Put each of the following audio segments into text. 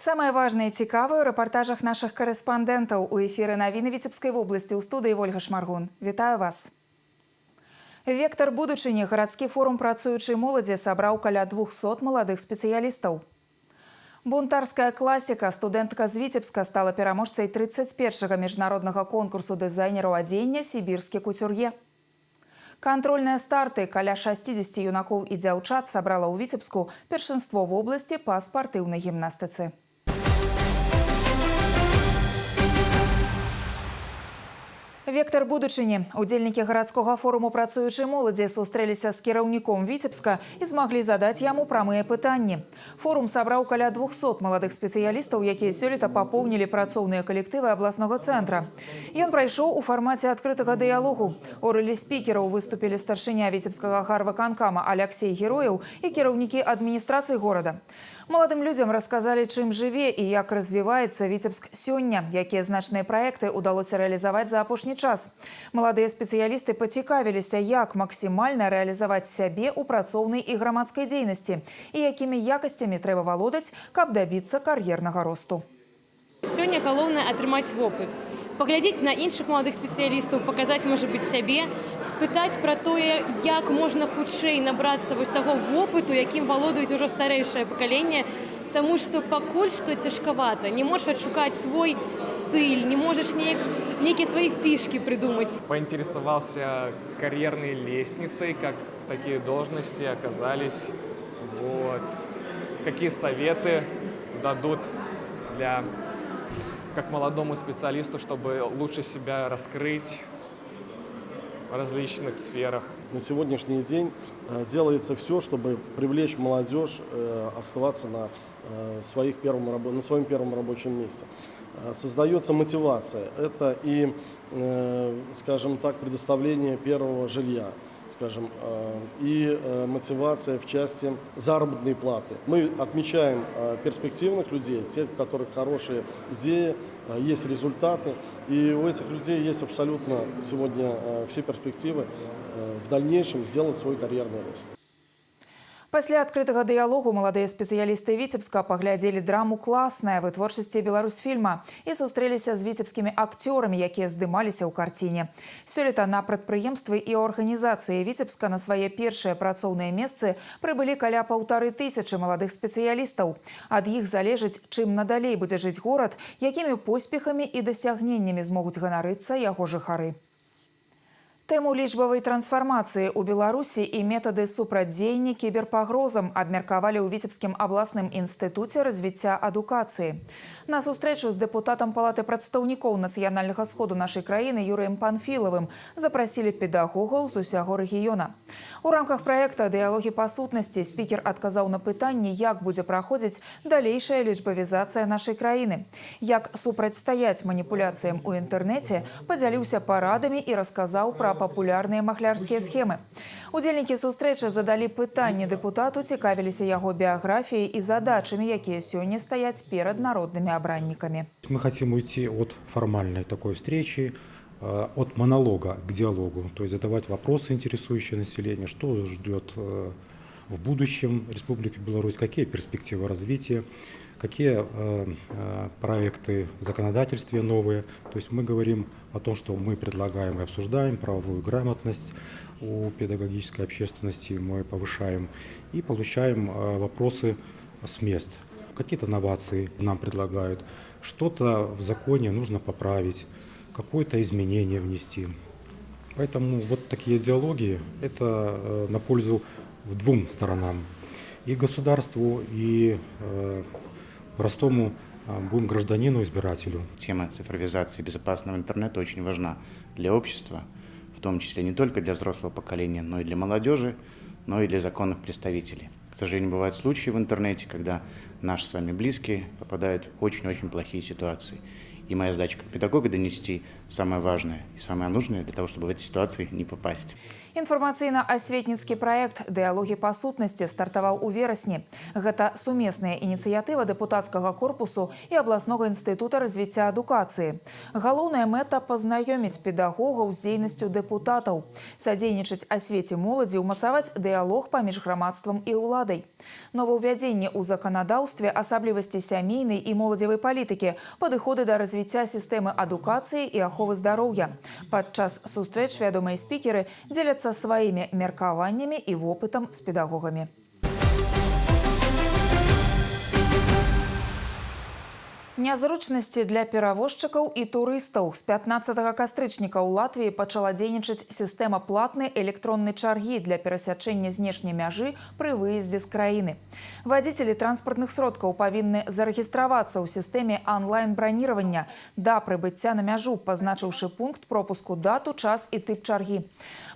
Самое важное и цікавое у репортажах наших корреспондентов. У эфира новины Витебской области. У студии Ольга Шмаргун. Вітаю вас. Вектор будучыні. Городский форум працуючай моладзі сабраў каля 200 молодых специалистов. Бунтарская классика. Студентка з Витебска стала пераможцай 31-го международного конкурсу дизайнеров адзення «Сибирский кутюрье». Контрольные старты. Каля 60 юнаков и дзяўчат сабрала ў Витебску першынство в области по спортивной гимнастице. Вектор будучыні. Удзельнікі гарадскога форуму працуючай моладзі сустрэліся з кіраўніком Витебска і змаглі задаць яму прамыя пытанні. Форум сабраў каля 200 маладых спецыялістаў, якія сёлета папоўнілі працоўныя калектывы абласнога цэнтра. Ён прайшоў у фармаце адкрытага дыялогу. У ролі спікераў выступілі старшыня Витебскага гарвыканкама Алексей Героев і кіраўнікі адміністрацыі горада. Маладым людзям расказалі, чым жыве і як развіваецца Витебск сёння, якія значныя праекты ўдалося рэалізаваць за апошні час. Маладыя спецыялісты пацікавіліся, як максімальна рэалізаваць сябе ў працоўнай і грамадскай дзейнасці і якімі якасцямі трэба валодаць, каб дабіцца кар'ернага росту. Сёння галоўнае атрымаць вопыт. Паглядзець на іншых маладых спецыялістаў, паказаць, можа быць, сябе, спытаць пра тое, як можна хутчэй набрацца вось таго вопыту, якім валодаюць ужо старэйшае пакаленне, таму што пакуль што цяжкавата. Не можаш адшукаць свой стыль, не можаш нейкія свае фішкі придумаць. Поинтересовался карьерной лестницей, как такие должности оказались. Вот. Какие советы дадут для как молодому специалисту, чтобы лучше себя раскрыть в различных сферах. На сегодняшний день делается все, чтобы привлечь молодежь оставаться на своем первом рабочем месте. Создается мотивация. Это и, скажем так, предоставление первого жилья, скажем, и мотивация в части заработной платы. Мы отмечаем перспективных людей, тех, у которых хорошие идеи, есть результаты, и у этих людей есть абсолютно сегодня все перспективы в дальнейшем сделать свой карьерный рост. Пасля адкрытага дыялогу маладыя спецыялісты Витебска паглядзелі драму «Классная» вытворчасці беларусфільма і сустрэліся з віцебскімі акцёрамі, якія здымаліся ў карціне. Сёлета на прадпрыемствы і арганізацыі Витебска на свае першыя працоўныя месцы прыбылі каля 1500 маладых спецыялістаў. Ад іх залежыць, чым надалей будзе жыць горад, якімі поспехамі і дасягненнямі змогуць ганарыцца яго жыхары. Тэму лічбавай трансфармацыі ў Беларусі і метады супрацьдзеяння кіберпагрозам абмеркавалі ў Віцебскім абласным інстытуце развіцця адукацыі. На сустрэчу з дэпутатам Палаты прадстаўнікоў нацыянальнага сходу нашай краіны Юрыем Панфілавым запрасілі педагогаў з усяго рэгіёна. У рамках праекта «Дыялогі па сутнасці» спікер адказаў на пытанні, як будзе праходзіць далейшая лічбавізацыя нашай краіны. Як супрацьстаяць маніпуляцыям у інтэрнэце, падзяліўся парадамі і расказаў пра папулярныя махлярскія схемы. Удзельнікі сустрэчы задалі пытанні дэпутату, цікавіліся яго біяграфіяй і задачамі, якія сёння стаяць перад народнымі абраннікамі. Мы хотим уйти от формальной такой встречи, от монолога к диалогу, то есть задавать вопросы, интересующие население, что ждет в будущем Республики Беларусь, какие перспективы развития, какие проекты в законодательстве новые. То есть мы говорим о том, что мы предлагаем и обсуждаем правовую грамотность у педагогической общественности, мы повышаем и получаем вопросы с мест. Какие-то новации нам предлагают, что-то в законе нужно поправить, какое-то изменение внести. Поэтому вот такие диалоги – это на пользу двум сторонам. И государству, и простому гражданину, избирателю. Тема цифровизации безопасного интернета очень важна для общества, в том числе не только для взрослого поколения, но и для молодежи, но и для законных представителей. К сожалению, бывают случаи в интернете, когда наши с вами близкие попадают в очень-очень плохие ситуации. И моя задача как педагога донести самое важное и самое нужное для того, чтобы в эти ситуации не попасть. Інфармацыйна-асветніцкі праект «Дыялогі па сутнасці» стартаваў у верасні. Гэта сумесная ініцыятыва дэпутацкага корпусу і абласнога інстытута развіцця адукацыі. Галоўная мэта – пазнаёміць педагогаў з дзейнасцю дэпутатаў, садзейнічаць асвеце моладзі, умацаваць дыялог паміж грамадствам і ўладай. Новаўвядзенне ў заканадаўстве, асаблівасці сямейнай і моладзевай палітыкі, падыходы да развіцця сістэмы адукацыі і аховы здароўя. Падчас сустрэч вядомыя спікеры дзеляцца сваімі меркаваннямі і вопытам з педагогамі. Нязручнасці для перавозчыкаў і турыстаў. З 15 кастрычніка ў Латвіі пачала дзейнічаць сістэма платнай электроннай чаргі для перасячэння знешняй мяжы пры выездзе з краіны. Вадзіцелі транспартных сродкаў павінны зарэгістравацца ў сістэме онлайн-браніравання да прыбыцця на мяжу, пазначыўшы пункт пропуску, дату, час і тып чаргі.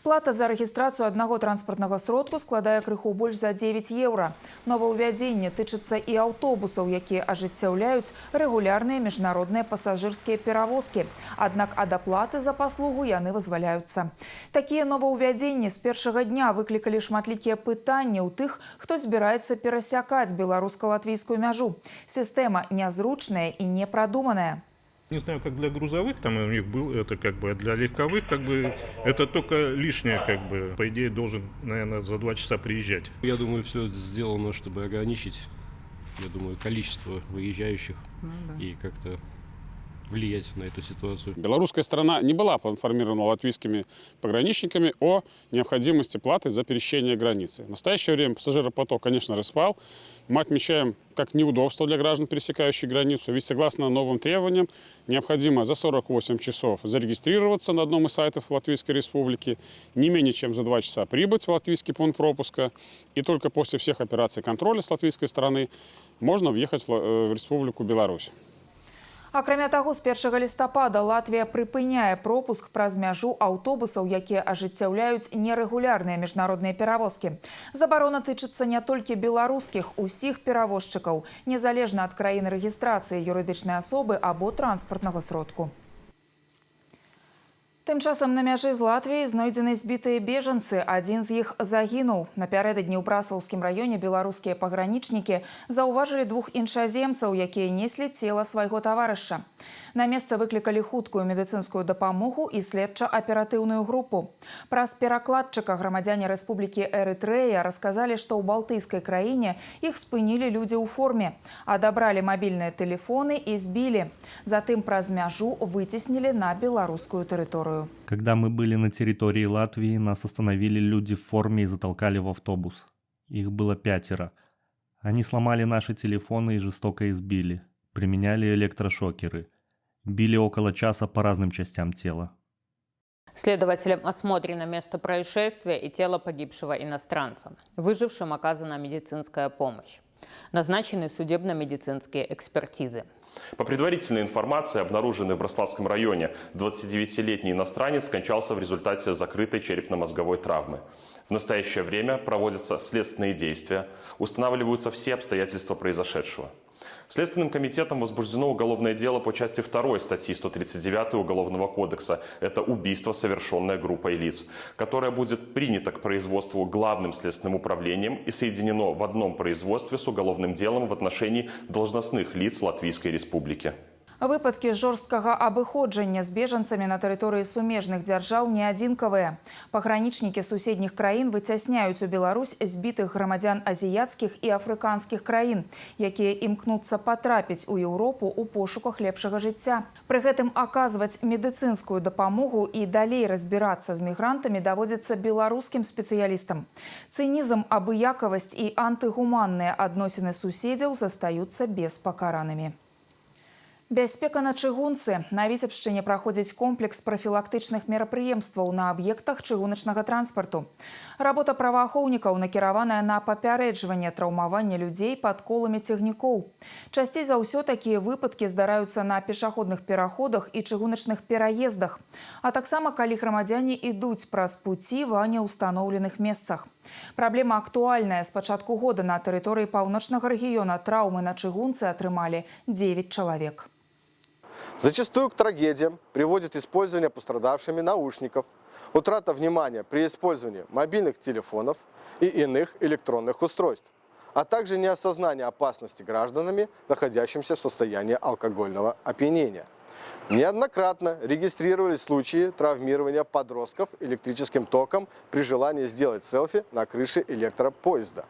Плата за рэгістрацыю аднаго транспартнага сродку складае крыху больш за 9 еўра. Новаўвядзенне тычыцца і аўтобусаў, якія ажыццяўляюць рэгулярныя міжнародныя пасажырскія перавозкі. Аднак ад аплаты за паслугу яны вызваляюцца. Такія новаўвядзенні з першага дня выклікалі шматлікія пытанні ў тых, хто збіраецца перасякаць беларуска-латвійскую мяжу. Сістэма нязручная і непрадуманая. Не знаю, как для грузовых, там у них был это как бы, а для легковых как бы это только лишнее как бы. По идее должен, наверное, за 2 часа приезжать. Я думаю, все сделано, чтобы ограничить, я думаю, количество выезжающих и как-то влиять на эту ситуацию. Белорусская сторона не была поинформирована латвийскими пограничниками о необходимости платы за пересечение границы. В настоящее время пассажиропоток, конечно, распал. Мы отмечаем как неудобство для граждан, пересекающих границу. Ведь согласно новым требованиям необходимо за 48 часов зарегистрироваться на одном из сайтов Латвийской Республики, не менее чем за 2 часа прибыть в латвийский пункт пропуска, и только после всех операций контроля с латвийской стороны можно въехать в Республику Беларусь. Акрамя таго, з 1 лістапада Латвія прыпыняе пропуск праз мяжу аўтобусаў, якія ажыццяўляюць нерэгулярныя міжнародныя перавозкі. Забарона тычыцца не толькі беларускіх, усіх перавозчыкаў, незалежна ад краіны рэгістрацыі юрыдычнай асобы або транспартнага сродку. Тым часам на мяжы з Латвіяй знойдзены збітыя бежанцы. Адзін з іх загінуў. Напярэдадні ў Браслаўскім раёне беларускія пагранічнікі заўважылі 2 іншаземцаў, якія неслі цела свайго таварыша. На месца выклікалі хуткую медыцынскую дапамогу і следча-аператыўную групу. Праз перакладчыка грамадзяне Рэспублікі Эрытрэя расказалі, што ў балтыйскай краіне іх спынілі людзі ў форме, адабралі мабільныя тэлефоны і збілі. Затым праз мяжу выцеснілі на беларускую тэрыторыю. Когда мы были на территории Латвии, нас остановили люди в форме и затолкали в автобус. Их было 5. Они сломали наши телефоны и жестоко избили. Применяли электрошокеры. Били около часа по разным частям тела. Следователям осмотрено место происшествия и тело погибшего иностранца. Выжившим оказана медицинская помощь. Назначены судебно-медицинские экспертизы. По предварительной информации, обнаруженный в Браславском районе 29-летний иностранец скончался в результате закрытой черепно-мозговой травмы. В настоящее время проводятся следственные действия, устанавливаются все обстоятельства произошедшего. Следственным комитетом возбуждено уголовное дело по части 2 статьи 139 Уголовного кодекса. Это убийство, совершенное группой лиц, которое будет принято к производству Главным следственным управлением и соединено в одном производстве с уголовным делом в отношении должностных лиц Латвийской Республики. Выпадкі жорсткага абыходжання з бежанцамі на тэрыторыі сумежных дзяржаў не адзінкавыя. Пагранічнікі суседніх краін выцясняюць у Беларусь збітых грамадзян азіяцкіх і афрыканскіх краін, якія імкнуцца патрапіць у Еўропу ў пошуках лепшага жыцця. Пры гэтым аказваць медыцынскую дапамогу і далей разбірацца з мігрантамі даводзіцца беларускім спецыялістам. Цынізм, абыякавасць і антыгуманныя адносіны суседзяў застаюцца беспакаранымі. Бяспека на чыгунцы. На Віцебшчыне праходзіць комплекс прафілактычных мерапрыемстваў на аб'ектах чыгуначнага транспарту. Работа праваахоўнікаў накіраваная на папярэджванне траўмавання людзей пад коламі цягнікоў. Часцей за ўсё такія выпадкі здараюцца на пешаходных пераходах і чыгуначных пераездах, а таксама калі грамадзяне ідуць праз пуці ва неўстаноўленых месцах. Праблема актуальная. З пачатку года на тэрыторыі паўночнага рэгіёна траўмы на чыгунцы атрымалі 9 чалавек. Зачастую к трагедиям приводит использование пострадавшими наушников. утрата внимания при использовании мобильных телефонов и иных электронных устройств, а также неосознание опасности гражданами, находящимися в состоянии алкогольного опьянения. Неоднократно регистрировались случаи травмирования подростков электрическим током при желании сделать селфи на крыше электропоезда.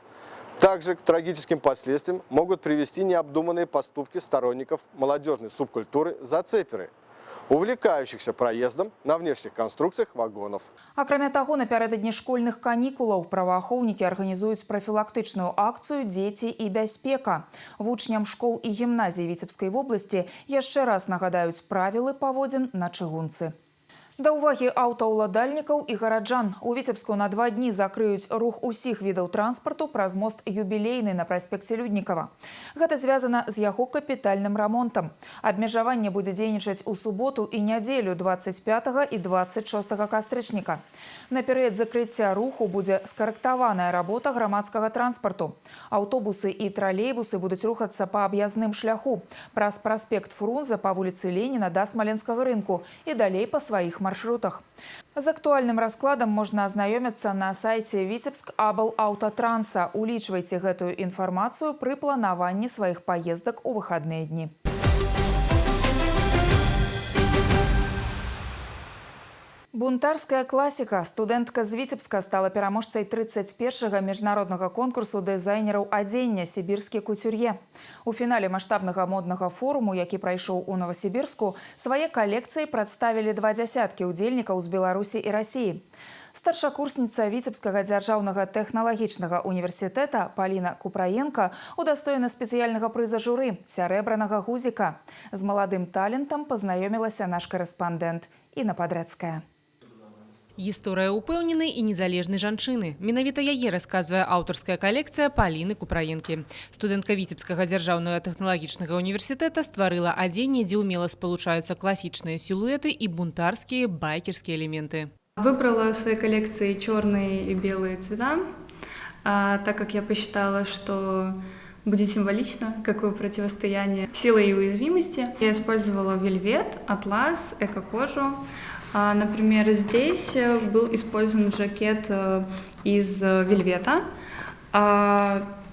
Также к трагическим последствиям могут привести необдуманные поступки сторонников молодежной субкультуры «зацеперы», увлекающихся проездом на внешних конструкциях вагонов. Акрамя таго, напярэдадні школьных канікулаў праваахоўнікі арганізуюць прафілактычную акцыю «Дзеці і бяспека». Вучням школ і гімназій Віцебскай вобласці яшчэ раз нагадаюць правілы паводзін на чыгунцы. Да ўвагі аўтаўладальнікаў і гараджан. У Віцебску на 2 дні закрыюць рух усіх відаў транспарту праз мост Юбілейны на праспекце Люднікава. Гэта звязана з яго капітальным рамонтам. Абмежаванне будзе дзейнічаць у суботу і нядзелю 25 і 26 кастрычніка. На перыяд закрыцця руху будзе скарэктаваная работа грамадскага транспарту. Аўтобусы і тралейбусы будуць рухацца па аб'язным шляху праз праспект Фрунзе па вуліцы Леніна да Смаленскага рынку і далей па сваіх маршрутах. З актуальным раскладам можна азнаёміцца на сайце Віцебск Абл Аўтатранса. Улічвайце гэтую інфармацыю пры планаванні сваіх паездак у выхадныя дні. Бунтарская класіка. Студэнтка з Віцебска стала пераможцай 31-го міжнароднага конкурсу дызайнераў адзення «Сібірскі кутюр'е». У фінале маштабнага моднага форуму, які прайшоў у Новасібірску, свае калекцыі прадставілі 20 удзельнікаў з Беларусі і Расіі. Старшакурсніца Віцебскага дзяржаўнага тэхналагічнага універсітэта Паліна Купраенка удастоена спецыяльнага прыза журы «Сярэбранага гузіка». З маладым талентам пазнаёмілася наш карэспандэнт Інна Падрэцкая. Гісторыя ўпэўненай і незалежнай жанчыны. Менавіта яе расказвае аўтарская калекцыя Паліны Купраенкі. Студэнтка Віцебскага дзяржаўнага тэхналагічнага універсітэта стварыла адзенне, дзе ўмела спалучаюцца класічныя сілуэты і бунтарскія байкерскія элементы. Выбрала в своей коллекции черные и белые цвета, так как я посчитала, что будет символично, какое противостояние силы и уязвимости. Я использовала вельвет, атлас, эко-кожу. Например, здесь был использован жакет из вельвета,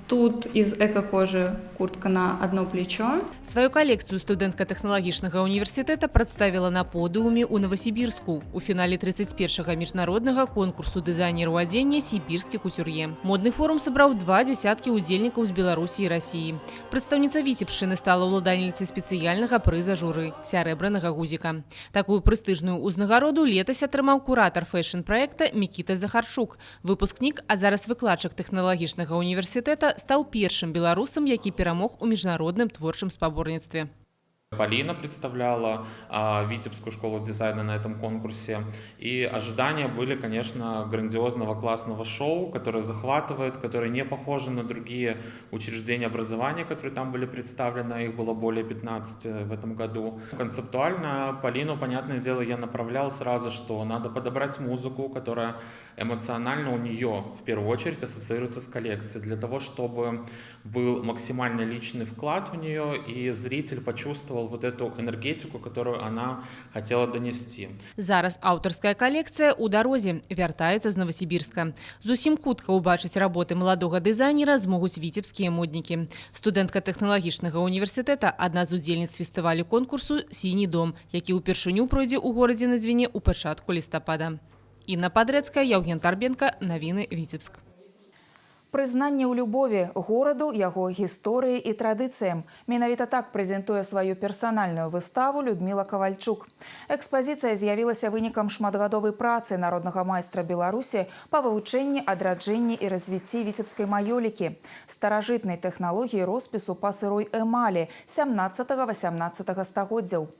тут из эко-кожи куртка на одно плечо. Сваю калекцыю студэнтка тэхналагічнага універсітэта прадставіла на подыуме ў Новасібірску у фінале 31-го міжнароднага конкурсу дызайнераў адзення «Сібірскі кутюр'е». Модны форум сабраў 20 удзельнікаў з Беларусі і Расіі. Прадстаўніца Віцебшчыны стала ўладальніцай спецыяльнага прыза журы «Сярэбранага гузіка». Такую прэстыжную ўзнагароду летась атрымаў куратар фэшн-праекта Мікіта Захарчук. Выпускнік, а зараз выкладчык тэхналагічнага універсітэта, стаў першым беларусам, які перамог у міжнародным творчым спаборніцтве. Полина представляла Витебскую школу дизайна на этом конкурсе. И ожидания были, конечно, грандиозного классного шоу, которое захватывает, которое не похоже на другие учреждения образования, которые там были представлены. Их было более 15 в этом году. Концептуально Полину, понятное дело, я направлял сразу, что надо подобрать музыку, которая эмоционально у нее в первую очередь ассоциируется с коллекцией, для того, чтобы был максимально личный вклад в нее, и зритель почувствовал вот эту энергетику, которую она хотела донести. Зараз аўтарская калекцыя ў дарозе, вяртаецца з Новасібірска. Зусім хутка ўбачыць работы маладога дызайнера змогуць віцебскія моднікі. Студэнтка тэхналагічнага універсітэта, адна з удзельніц фестывалю конкурсу «Сіні дом», які ўпершыню пройдзе ў горадзе на Двіне ў пачатку лістапада. Інна Падрэцкая, Яўген Тарбенка, навіны Віцебск. Прызнанне ў любові гораду, яго гісторыі і традыцыям. Менавіта так прэзентуе сваю персанальную выставу Людміла Кавальчук. Экспазіцыя з'явілася вынікам шматгадовай працы народнага майстра Беларусі па вывучэнні, адраджэнні і развіцці віцебскай маёлікі, старажытнай тэхналогіі роспісу па сырой эмалі 17-18 стагоддзяў.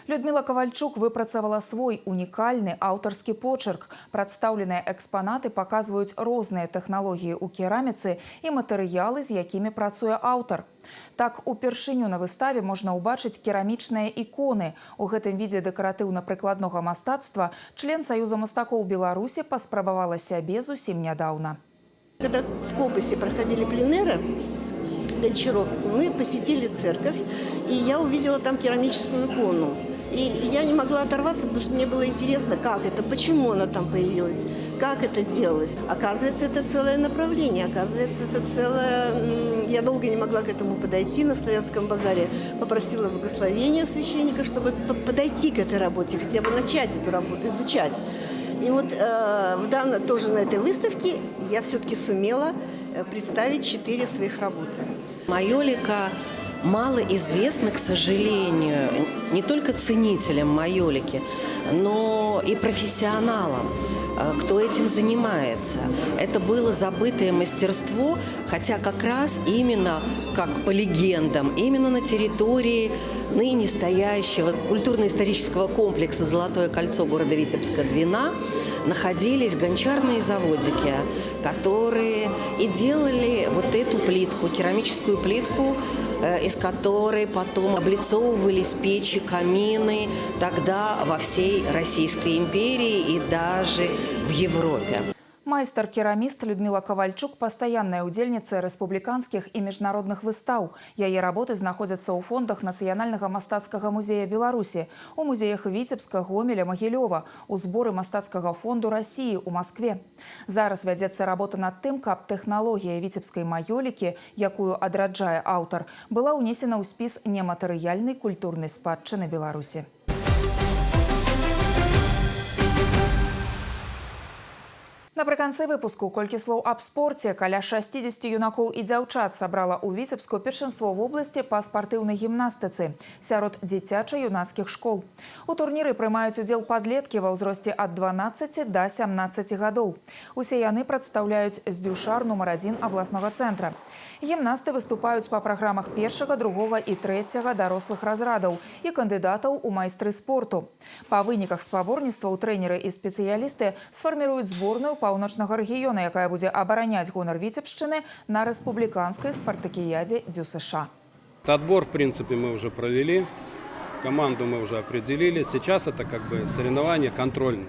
Людміла Кавальчук выпрацавала свой унікальны аўтарскі почерк. Прадстаўленыя экспанаты паказваюць розныя тэхналогіі ў кераміцы і матэрыялы, з якімі працуе аўтар. Так, упершыню на выставе можна ўбачыць керамічныя іконы. У гэтым відзе дэкаратыўна-прыкладнога мастацтва член Саюза мастакоў Беларусі паспрабавала сябе зусім нядаўна. Когда в Копосе проходили пленэры, Гончаров, мы посетили церковь, и я увидела там керамическую икону. И я не могла оторваться, потому что мне было интересно, как это, почему она там появилась, как это делалось. Оказывается, это целое направление, оказывается, это целое... Я долго не могла к этому подойти на Славянском базаре. Попросила благословения у священника, чтобы подойти к этой работе, хотя бы начать эту работу, изучать. И вот тоже на этой выставке я все-таки сумела представить 4 своих работы. Майолика мало известна, к сожалению, не только ценителям майолики, но и профессионалам, кто этим занимается. Это было забытое мастерство, хотя как раз именно, как по легендам, именно на территории ныне стоящего культурно-исторического комплекса «Золотое кольцо» города Витебска-Двина находились гончарные заводики, которые и делали вот эту плитку, керамическую плитку, из которой потом облицовывались печи, камины, тогда во всей Российской империи и даже в Европе. Майстар-кераміст Людмила Ковальчук – пастаянная удзельніца рэспубліканскіх і міжнародных выстаў. Яе работы знаходзяцца ў фондах Нацыянальнага мастацкага музея Беларусі, у музеях Віцебска, Гомеля, Магілёва, у зборы Мастацкага фонду России у Москве. Зараз вядзецца работа над тым, каб тэхналогія віцебскай маёлікі, якую адраджае аўтар, была ўнесена ў спіс нематэрыяльнай культурнай спадчыны Беларусі. Напрыканцы выпуску колькі слоў аб спорце. Каля 60 юнакоў і дзяўчат сабрала ў Віцебску першынство вобласці па спартыўнай гімнастыцы сярод дзіцяча-юнацкіх школ. У турніры прымаюць удзел падлеткі ва ўзросце ад 12 да 17 гадоў. Усе яны прадстаўляюць здзюшар нумар 1 абласнога цэнтра. Гімнасты выступаюць па праграмах першага, другога і трэцяга дарослых разрадаў і кандыдатаў у майстры спорту. Па выніках спаборніцтваў трэнеры і спецыялісты сфарміруюць зборную паўночнага рэгіёна, якая будзе абараняць гонар Віцебшчыны на рэспубліканскай спартакіядзе ДЮСШ. Отбор, в принципе, мы уже провели, команду мы уже определили. Сейчас это как бы соревнования контрольные.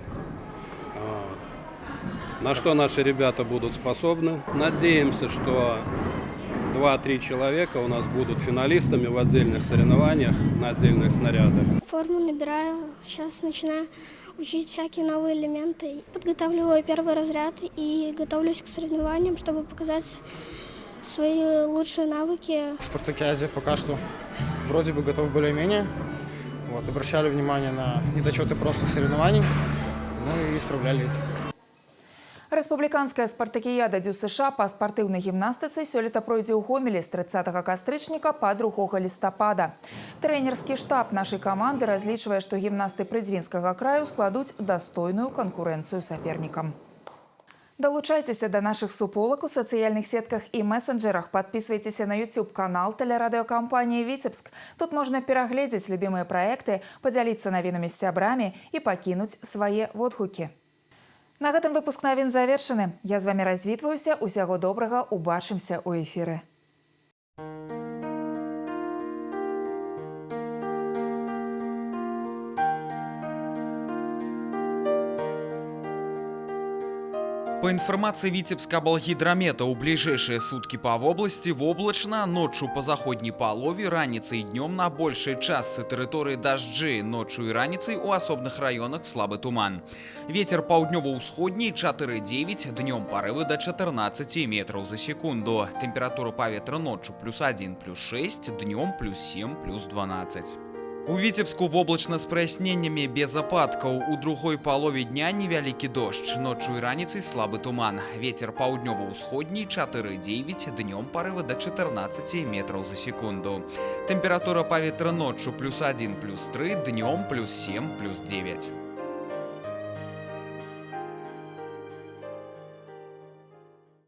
На что наши ребята будут способны. Надеемся, что 2-3 человека у нас будут финалистами в отдельных соревнованиях, на отдельных снарядах. Форму набираю, сейчас начинаю учить всякие новые элементы. Подготавливаю первый разряд и готовлюсь к соревнованиям, чтобы показать свои лучшие навыки. В спартакиаде пока что вроде бы готов более-менее. Обращали внимание на недочеты прошлых соревнований, и исправляли их. Рэспубліканская спартакіяда ДЮСШ па спартыўнай гімнастыцы сёлета пройдзе ў Гомелі з 30 кастрычніка па 2 лістапада. Трэнерскі штаб нашай каманды разлічвае, што гімнасты Прыдзвінскага краю складуць дастойную канкурэнцыю сапернікам. Далучайцеся да нашых суполак у сацыяльных сетках і месенджерах. Падпісвайцеся на YouTube-канал тэлерадыёкампаніі «Віцебск». Тут можна перагледзець любімыя праекты, падзяліцца навінамі з сябрамі і пакінуць свае водгукі. На гэтым выпуск навін завершаны. Я з вамі развітваюся. Усяго добрага, убачымся ў эфіры. По информации Витебска-Облгидромета, у ближайшие сутки по области воблачно, ночью по заходней полове, раніцей и днем на большей части территории дожди, ночью и раніцей у особных районах слабый туман. Ветер паўднёва-ўсходний 4,9, днем порывы до 14 метров за секунду. Температура повітря ночью +1, +6, днем +7, +12. У Витебску воблачна з праясненнями без ападкаў. У другой полове дня невялікі дождь, ночью и раніцей слабый туман. Ветер паўднёва-ўсходний 4,9, днем порывы до 14 метров за секунду. Температура повітря ночью +1, +3, днем +7, +9.